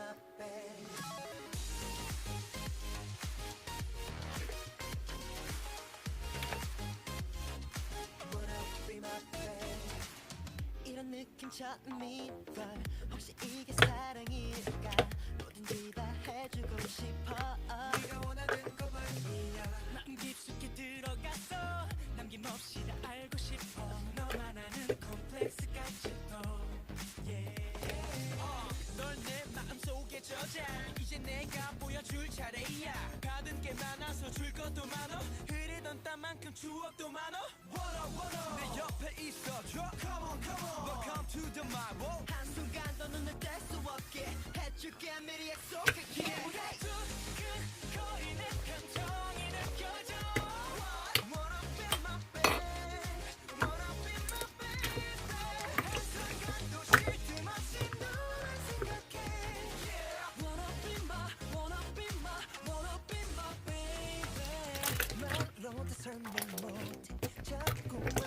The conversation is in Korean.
my babe. Wanna be my babe. 이런 느낌 처음이걸 혹시 이게 사랑일까 뭐든지 다 해주고 싶어 네가 원하는 것만이야 마음 깊숙이 들어갔어 남김없이 다 알고 싶어 너만 아는 콤플렉스까지도 널 내 마음속에 저장 이제 내가 보여줄 차례야 받은 게 많아서 줄 것도 많어 흐르던 땀만큼 추억도 많어 내 옆에 있어줘 Come on come on Welcome to the my world 한순간도 눈을 뗄 수 없게 해줄게 미리 약속할게 두근거리는 감정이 느껴져 Wanna be my babe Wanna be my baby 한순간도 쉴 틈 없이 너만 생각해 Wanna be my wanna be my baby 말로 다 설명 못해 자꾸만